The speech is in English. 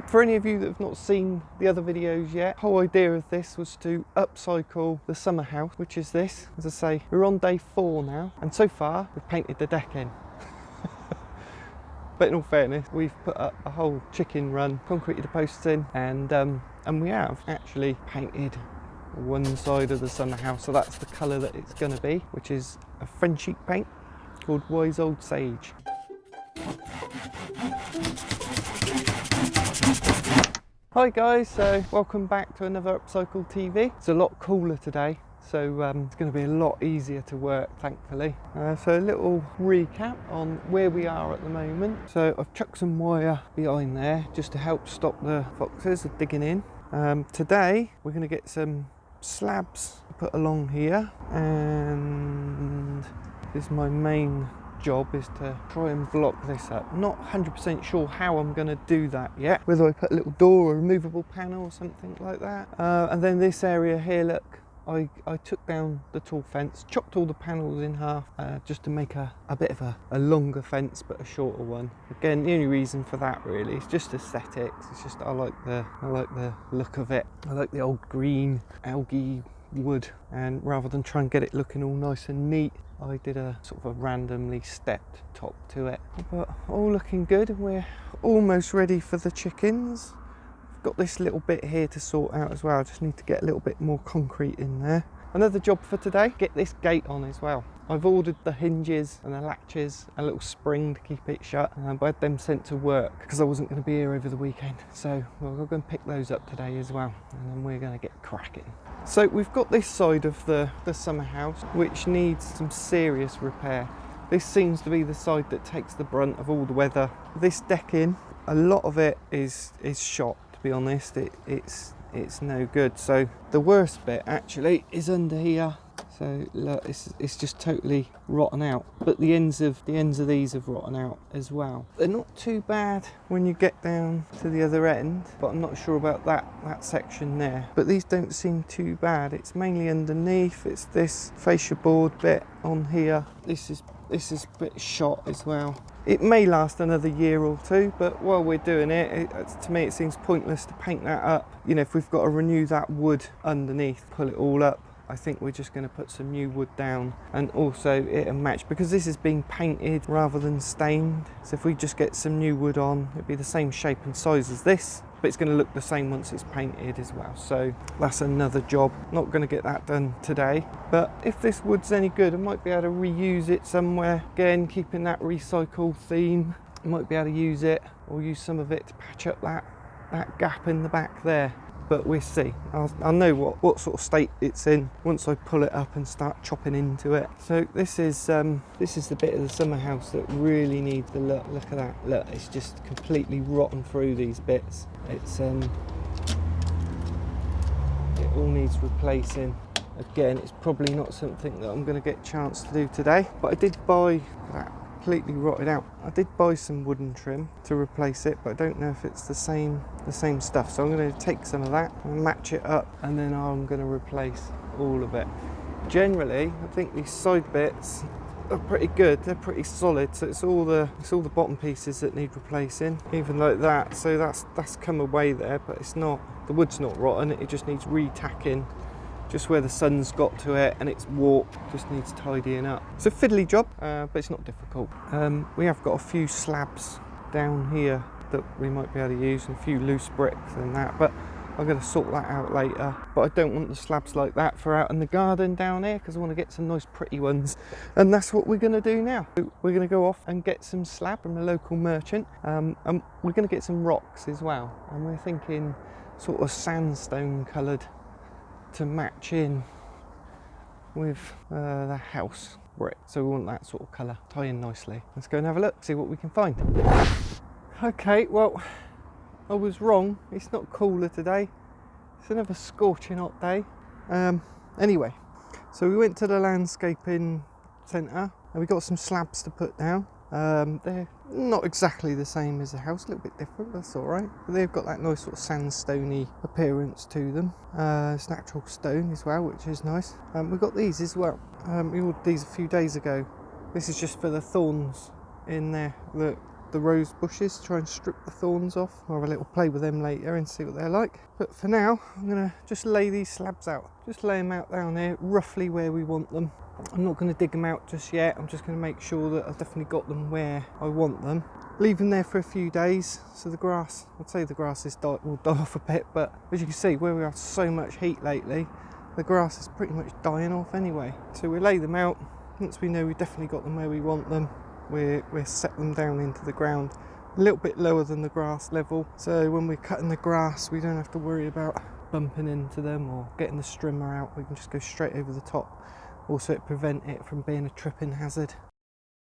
For any of you that have not seen the other videos yet, the whole idea of this was to upcycle the summer house, which is this. As I say, we're on day 4 now, and so far we've painted the deck in. But in all fairness, we've put up a whole chicken run, concreted the posts in, and we have actually painted one side of the summer house, so that's the colour that it's going to be, which is a French sheet paint called Wise Old Sage. Hi guys, so welcome back to another Upcycle TV. It's a lot cooler today, so it's going to be a lot easier to work, thankfully. So a little recap on where we are at the moment. So I've chucked some wire behind there just to help stop the foxes digging in. Today we're going to get some slabs put along here, and this is my main job, is to try and block this up. Not 100% sure how I'm going to do that yet, whether I put a little door or a removable panel or something like that. And then this area here, look, I took down the tall fence, chopped all the panels in half, just to make a bit of a longer fence but a shorter one. Again, the only reason for that really is just aesthetics. It's just I like the look of it. I like the old green algae wood, and rather than try and get it looking all nice and neat, I did a sort of a randomly stepped top to it. But all looking good, and we're almost ready for the chickens. I've got this little bit here to sort out as well. I just need to get a little bit more concrete in there. Another job for today, get this gate on as well. I've ordered the hinges and the latches, a little spring to keep it shut, but I had them sent to work because I wasn't going to be here over the weekend. So we're going to pick those up today as well, and then we're going to get cracking. So we've got this side of the summer house which needs some serious repair. This seems to be the side that takes the brunt of all the weather. This decking, a lot of it is shot, to be honest. It's no good. So the worst bit actually is under here. So look, it's just totally rotten out. But the ends of these have rotten out as well. They're not too bad when you get down to the other end, but I'm not sure about that section there. But these don't seem too bad. It's mainly underneath. It's this fascia board bit on here. This is a bit shot as well. It may last another year or two, but while we're doing it, to me it seems pointless to paint that up. You know, if we've got to renew that wood underneath, pull it all up, I think we're just going to put some new wood down, and also it'll match because this is being painted rather than stained. So if we just get some new wood on, it'll be the same shape and size as this, but it's going to look the same once it's painted as well. So that's another job. Not going to get that done today, but if this wood's any good, I might be able to reuse it somewhere. Again, keeping that recycle theme, I might be able to use it or use some of it to patch up that gap in the back there. But we'll see. I'll know what sort of state it's in once I pull it up and start chopping into it. So this is the bit of the summer house that really needs the look. Look at that. Look, it's just completely rotten through these bits. It all needs replacing. Again, it's probably not something that I'm going to get a chance to do today. But I did buy that. Completely rotted out. I did buy some wooden trim to replace it, but I don't know if it's the same stuff. So I'm going to take some of that and match it up, and then I'm going to replace all of it. Generally, I think these side bits are pretty good. They're pretty solid. So it's all the bottom pieces that need replacing, even like that. So that's come away there, but it's not. The wood's not rotten. It just needs retacking. Just where the sun's got to it and it's warped, just needs tidying up. It's a fiddly job, but it's not difficult. We have got a few slabs down here that we might be able to use, and a few loose bricks and that, but I'm going to sort that out later. But I don't want the slabs like that for out in the garden down here, because I want to get some nice pretty ones, and that's what we're going to do now. We're going to go off and get some slab from a local merchant, and we're going to get some rocks as well, and we're thinking sort of sandstone coloured to match in with the house brick. So we want that sort of colour, tie in nicely. Let's go and have a look, see what we can find. Okay, well, I was wrong. It's not cooler today. It's another scorching hot day. Anyway, so we went to the landscaping centre and we got some slabs to put down. They're not exactly the same as the house, a little bit different, that's alright. But they've got that nice sort of sandstony appearance to them. It's natural stone as well, which is nice. We got these as well. We ordered these a few days ago. This is just for the thorns in there. Look, the rose bushes to try and strip the thorns off. I'll have a little play with them later and see what they're like. But for now, I'm going to just lay these slabs out. Just lay them out down there, roughly where we want them. I'm not going to dig them out just yet. I'm just going to make sure that I've definitely got them where I want them. Leave them there for a few days, so the grass, I'd say the grass will die off a bit, but as you can see, where we have so much heat lately, the grass is pretty much dying off anyway. So we lay them out. Once we know we've definitely got them where we want them, we'll set them down into the ground, a little bit lower than the grass level. So when we're cutting the grass, we don't have to worry about bumping into them or getting the strimmer out. We can just go straight over the top. Also, it prevents it from being a tripping hazard.